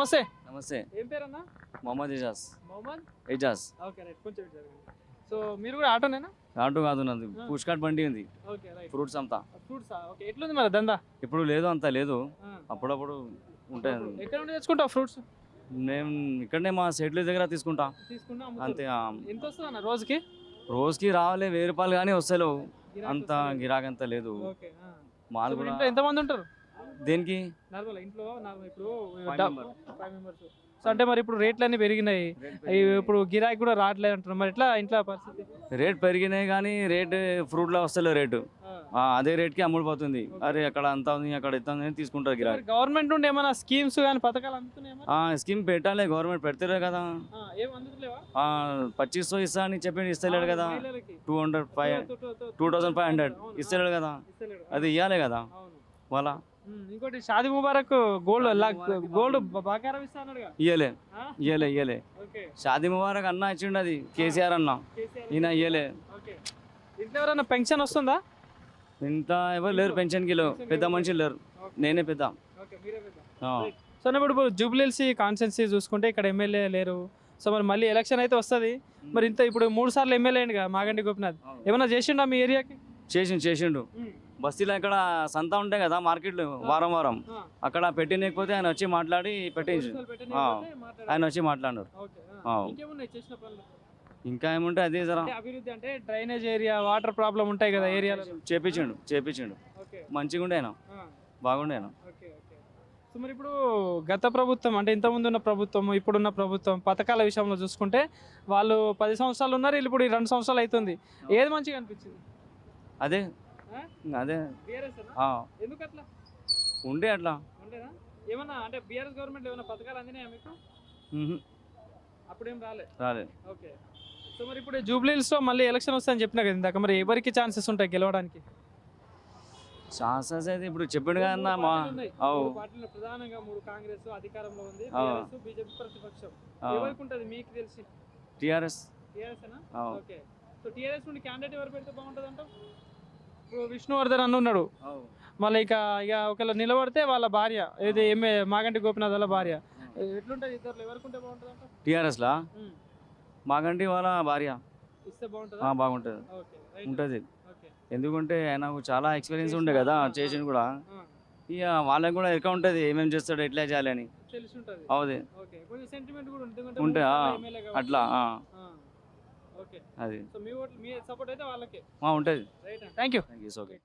నమస్తే. నమస్తే. ఏం పేరన్నా? మొహమ్మద్ ఇజాజ్. మొహమ్మద్ ఇజాజ్. Okay right. కొంచెం ఇటు జరగండి. సో మీరు కూడా ఆటోనేనా? ఆటో కాదు, నాది పుష్కాట్ బండి ఉంది. Okay right. ఫ్రూట్స్ అంతా. ఫ్రూట్సా? ఓకే. ఎట్లుంది మరి దందా? ఇప్పుడు లేదు, అంత లేదు, అప్పుడప్పుడు ఉంటాయి. ఎక్కడ నుండి తెచ్చుకుంటావు ఫ్రూట్స్? నేను ఇక్కడనే మా సెట్ల దగ్గర తీసుకుంటా తీసుకుంటా అంతే. ఎంత వస్తుంది అన్న రోజుకి? రోజుకి రావాలి 1000 రూపాయలు కానీ వస్తలేవు, గిరాకీ అంత వస్తలేదు. గిరాకీ అంత లేదు. ఓకే. మాల్ సో మీ కూడా ఇంట్లో ఎంతమంది ఉంటారు? దేనికి నార్మల్ ఇంట్లో ఇప్పుడు 5 members. 5 మెంబర్స్. సో అంటే మరి ఇప్పుడు రేట్లు అన్ని పెరిగినాయి, ఇప్పుడు గిరాకీ కూడా రావట్లేదు అంటున్నారు, మరి ఎట్లా ఇంట్లో పరిస్థితి? రేట్ పెరిగినాయి కానీ రేట్ ఫ్రూట్లో వస్తలేదు రేటు. అదే రేట్కి అమ్ముడుపోతుంది. అరే అక్కడ అంత ఉంది, అక్కడ ఎంత ఉంది అని తీసుకుంటారు గిరాకీ. గవర్నమెంట్ నుండి ఏమైనా స్కీమ్స్ కానీ పథకాలు అందుతున్నాయా? స్కీమ్ పెట్టాలి, గవర్నమెంట్ పెడతారు కదా. ఏం అందుతలేవా? 2500 ఇస్తా అని చెప్పి ఇస్తలేడు కదా. మహిళలకి 2500 ఇస్తలేడు కదా, ఇస్తలేడు. అది ఇవ్వాలి కదా అవును. వాళ్ళ. ఇంకోటి షాదీ ముబారక్ గోల్డ్ బాకారం ఇస్తా అన్నాడుగా. ఇయ్యలే ఆ? ఇయ్యలే. ఓకే. షాదీ ముబారక్ అన్న ఇచ్చిండు, అది కేసీఆర్ అన్న, కేసీఆర్. ఈయన ఇయ్యలే. ఓకే. ఇంట్లో ఎవరైనా పెన్షన్ వస్తుందా? ఇంత ఎవరు లేరు పెన్షన్కి, పెద్ద మనుషులు లేరు, నేనే పెద్ద. ఓకే, మీరే పెద్ద. ఆ. సో ఇప్పుడు జూబ్లీహిల్స్ కాన్స్టిట్యున్సీ చూసుకుంటే ఇక్కడ ఎమ్మెల్యే లేరు. సో మరి మళ్ళీ ఎలక్షన్ అయితే వస్తుంది. మరి ఇంత ఇప్పుడు 3 సార్లు ఎమ్మెల్యే అయింది కదా మాగంటి గోపినాథ్, ఏమైనా చేసిండా మీ ఏరియాకి? చేసిండు. బస్తీలో ఇక్కడ సంత ఉంటాయి కదా, మార్కెట్లు వారం అక్కడ పెట్టినకపోతే ఆయన వచ్చి మాట్లాడి పెట్టించు. ఆయన వచ్చి మాట్లాడినారు. ఇంకా ఏముంటే అదే జరా అభివృద్ధి అంటే డ్రైనేజ్ ఏరియా, వాటర్ ప్రాబ్లం ఉంటాయి కదా ఏరియాలో. చేపించిండు మంచిగా ఉండే ఆయన, బాగుండే ఆయన. సో మరి ఇప్పుడు గత ప్రభుత్వం అంటే ఇంతకుముందు ఉన్న ప్రభుత్వం, ఇప్పుడున్న ప్రభుత్వం పథకాల విషయంలో చూసుకుంటే వాళ్ళు 10 సంవత్సరాలు ఉన్నారు, వీళ్ళు ఇప్పుడు 2 సంవత్సరాలు అవుతుంది. ఏది మంచిగా అనిపించింది? అదే ఎందుకు అట్లా ఉండే అట్లా ఉండేదా? ఏమన్నా అంటే బీఆర్ఎస్ గవర్నమెంట్ ఏమైనా పథకాలు అందినాయా మీకు? అప్పుడేం రాలే. ఓకే. సో మరి ఇప్పుడు జూబ్లీహిల్స్ లో మళ్ళీ ఎలక్షన్ వస్తాయని చెప్పినా కదా ఇందాక, మరి ఎవరికి ఛాన్సెస్ ఉంటాయి గెలవడానికి? ఛాన్సెస్ అయితే ఇప్పుడు చెప్పాడు కదా మా పార్టీలో ప్రధానంగా 3 కాంగ్రెస్ అధికారంలో ఉంది, బీఆర్ఎస్ బీజేపీ ప్రతిపక్షం. ఎవరికి ఉంటది మీకు తెలిసి? టీఆర్ఎస్. ఓకే. సో టీఆర్ఎస్ నుండి క్యాండిడేట్ ఎవరు పెడితే బాగుంటుంది అంటావు? ఇప్పుడు విష్ణువర్ధన్ అన్న ఉన్నాడు, మళ్ళీ ఇక ఒకవేళ నిలబడితే వాళ్ళ భార్య ఏది మాగంటి గోపినాథ్ వాళ్ళ భార్య, ఎట్లుంటది? ఇద్దరు ఎవరికి ఉంటే బాగుంటుంది అంట? టీఆర్ఎస్ లా మాగంటి వాళ్ళ భార్య ఇస్తే బాగుంటుంది. బాగుంటుంది ఉంటుంది. ఎందుకంటే ఆయనకు చాలా ఎక్స్పీరియన్స్ ఉండే కదా, చేసింది కూడా. ఇక వాళ్ళకి కూడా ఎక్కడ ఉంటుంది, ఏమేమి చేస్తాడు, ఎట్లా చేయాలని తెలిసి ఉంటుంది. అవుది ఉంటే అట్లా ఓకే. అది సో మీ సపోర్ట్ అయితే వాళ్ళకే ఉంటుంది. Thank you. ఓకే.